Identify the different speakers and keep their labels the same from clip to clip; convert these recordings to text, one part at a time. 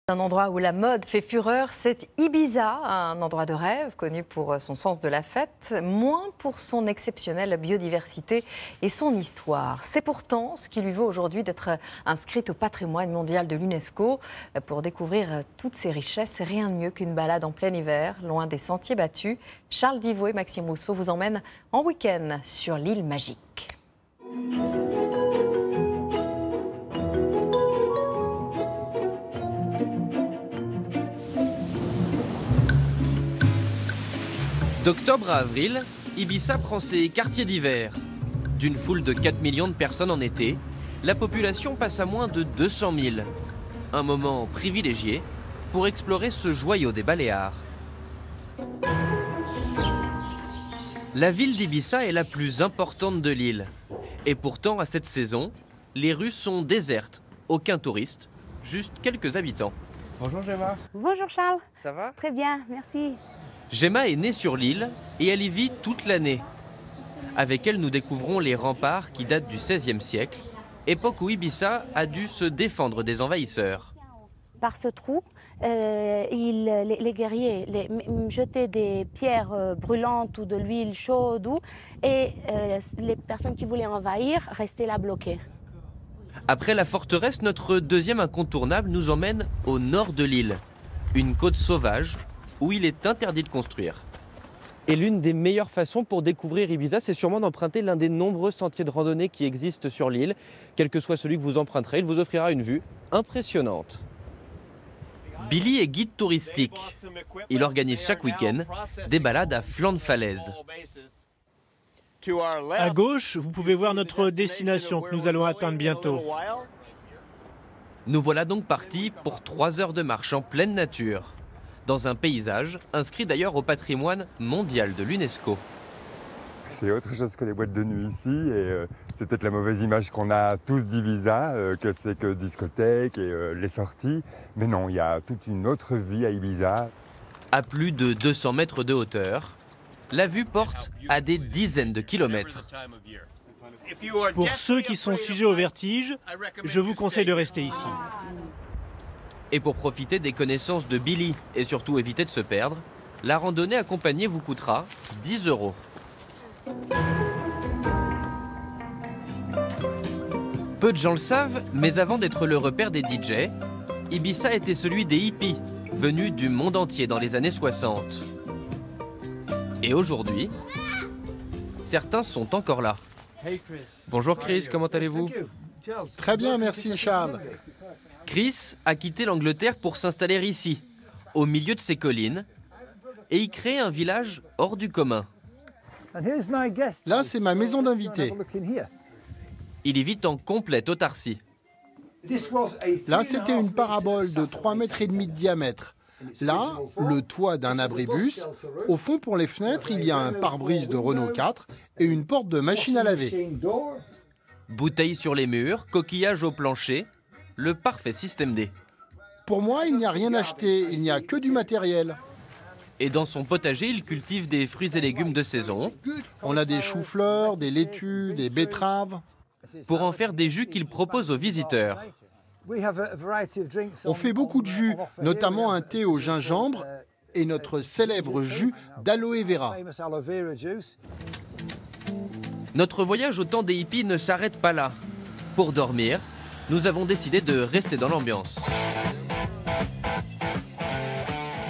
Speaker 1: Un endroit où la mode fait fureur, c'est Ibiza, un endroit de rêve connu pour son sens de la fête, moins pour son exceptionnelle biodiversité et son histoire. C'est pourtant ce qui lui vaut aujourd'hui d'être inscrite au patrimoine mondial de l'UNESCO. Pour découvrir toutes ces richesses, rien de mieux qu'une balade en plein hiver, loin des sentiers battus. Charles Divot et Maxime Rousseau vous emmènent en week-end sur l'île magique.
Speaker 2: D'octobre à avril, Ibiza prend ses quartiers d'hiver. D'une foule de 4 millions de personnes en été, la population passe à moins de 200 000. Un moment privilégié pour explorer ce joyau des Baléares. La ville d'Ibiza est la plus importante de l'île. Et pourtant, à cette saison, les rues sont désertes. Aucun touriste, juste quelques habitants.
Speaker 3: Bonjour Gemma.
Speaker 4: Bonjour Charles.
Speaker 3: Ça va?
Speaker 4: Très bien, merci.
Speaker 2: Gemma est née sur l'île et elle y vit toute l'année. Avec elle, nous découvrons les remparts qui datent du XVIe siècle, époque où Ibiza a dû se défendre des envahisseurs.
Speaker 4: Par ce trou, les guerriers jetaient des pierres brûlantes ou de l'huile chaude et les personnes qui voulaient envahir restaient là bloquées.
Speaker 2: Après la forteresse, notre deuxième incontournable nous emmène au nord de l'île, une côte sauvage où il est interdit de construire. Et l'une des meilleures façons pour découvrir Ibiza, c'est sûrement d'emprunter l'un des nombreux sentiers de randonnée qui existent sur l'île. Quel que soit celui que vous emprunterez, il vous offrira une vue impressionnante. Billy est guide touristique. Il organise chaque week-end des balades à flanc de falaise.
Speaker 5: À gauche, vous pouvez voir notre destination que nous allons atteindre bientôt.
Speaker 2: Nous voilà donc partis pour 3 heures de marche en pleine nature, dans un paysage inscrit d'ailleurs au patrimoine mondial de l'UNESCO.
Speaker 6: C'est autre chose que les boîtes de nuit ici et c'est peut-être la mauvaise image qu'on a tous d'Ibiza, que c'est que discothèque et les sorties. Mais non, il y a toute une autre vie à Ibiza.
Speaker 2: À plus de 200 mètres de hauteur, la vue porte à des dizaines de kilomètres.
Speaker 5: Pour ceux qui sont sujets au vertige, je vous conseille de rester ici.
Speaker 2: Et pour profiter des connaissances de Billy et surtout éviter de se perdre, la randonnée accompagnée vous coûtera 10 €. Peu de gens le savent, mais avant d'être le repère des DJ, Ibiza était celui des hippies, venus du monde entier dans les années 60. Et aujourd'hui, certains sont encore là. Bonjour Chris, comment allez-vous?
Speaker 7: Très bien, merci Charles.
Speaker 2: Chris a quitté l'Angleterre pour s'installer ici, au milieu de ces collines, et y créer un village hors du commun.
Speaker 7: Là, c'est ma maison d'invité.
Speaker 2: Il y vit en complète autarcie.
Speaker 7: Là, c'était une parabole de 3,5 mètres de diamètre. Là, le toit d'un abribus. Au fond, pour les fenêtres, il y a un pare-brise de Renault 4 et une porte de machine à laver.
Speaker 2: Bouteilles sur les murs, coquillages au plancher, le parfait système D.
Speaker 7: Pour moi, il n'y a rien acheté, il n'y a que du matériel.
Speaker 2: Et dans son potager, il cultive des fruits et légumes de saison.
Speaker 7: On a des choux-fleurs, des laitues, des betteraves.
Speaker 2: Pour en faire des jus qu'il propose aux visiteurs.
Speaker 7: On fait beaucoup de jus, notamment un thé au gingembre et notre célèbre jus d'aloe vera.
Speaker 2: Notre voyage au temps des hippies ne s'arrête pas là. Pour dormir, nous avons décidé de rester dans l'ambiance.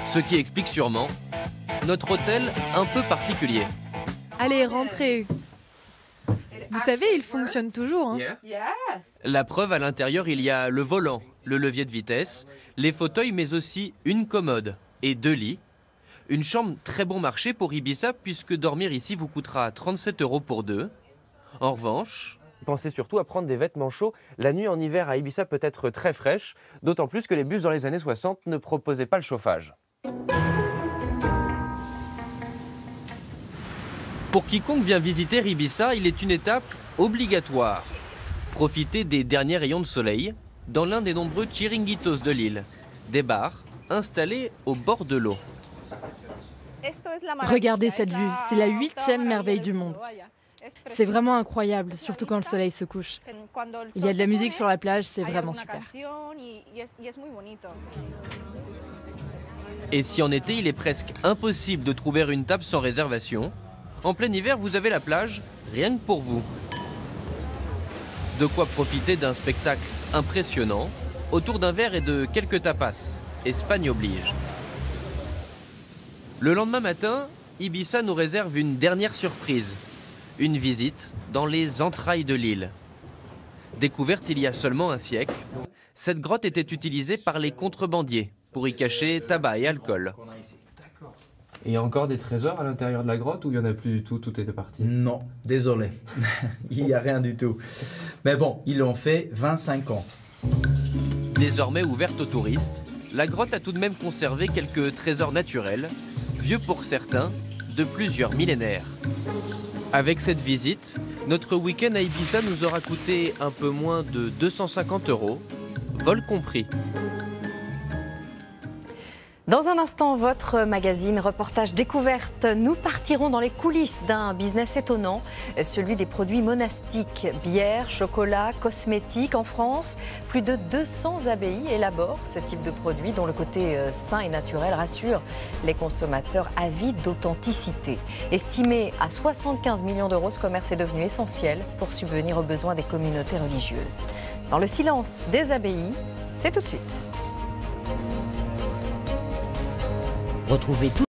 Speaker 2: Ce qui explique sûrement notre hôtel un peu particulier.
Speaker 8: Allez, rentrez. Vous savez, il fonctionne toujours. Hein.
Speaker 2: La preuve, à l'intérieur, il y a le volant, le levier de vitesse, les fauteuils, mais aussi une commode et 2 lits. Une chambre très bon marché pour Ibiza, puisque dormir ici vous coûtera 37 € pour 2. En revanche, pensez surtout à prendre des vêtements chauds. La nuit en hiver à Ibiza peut être très fraîche, d'autant plus que les bus dans les années 60 ne proposaient pas le chauffage. Pour quiconque vient visiter Ibiza, il est une étape obligatoire. Profitez des derniers rayons de soleil dans l'un des nombreux chiringuitos de l'île, des bars installés au bord de l'eau.
Speaker 8: Regardez cette vue, c'est la 8e merveille du monde.
Speaker 3: C'est vraiment incroyable, surtout quand le soleil se couche. Il y a de la musique sur la plage, c'est vraiment super.
Speaker 2: Et si en été il est presque impossible de trouver une table sans réservation, en plein hiver vous avez la plage rien que pour vous. De quoi profiter d'un spectacle impressionnant autour d'un verre et de quelques tapas. Espagne oblige. Le lendemain matin, Ibiza nous réserve une dernière surprise. Une visite dans les entrailles de l'île. Découverte il y a seulement un siècle, cette grotte était utilisée par les contrebandiers pour y cacher tabac et alcool.
Speaker 9: Et il y a encore des trésors à l'intérieur de la grotte ou il n'y en a plus du tout, tout était parti?
Speaker 10: Non, désolé, il n'y a rien du tout. Mais bon, ils l'ont fait 25 ans.
Speaker 2: Désormais ouverte aux touristes, la grotte a tout de même conservé quelques trésors naturels, vieux pour certains, de plusieurs millénaires. Avec cette visite, notre week-end à Ibiza nous aura coûté un peu moins de 250 €, vol compris.
Speaker 1: Dans un instant, votre magazine Reportage Découverte. Nous partirons dans les coulisses d'un business étonnant, celui des produits monastiques. Bière, chocolat, cosmétiques. En France, plus de 200 abbayes élaborent ce type de produit dont le côté sain et naturel rassure les consommateurs avides d'authenticité. Estimé à 75 millions d'euros, ce commerce est devenu essentiel pour subvenir aux besoins des communautés religieuses. Dans le silence des abbayes, c'est tout de suite.
Speaker 11: Retrouvez tout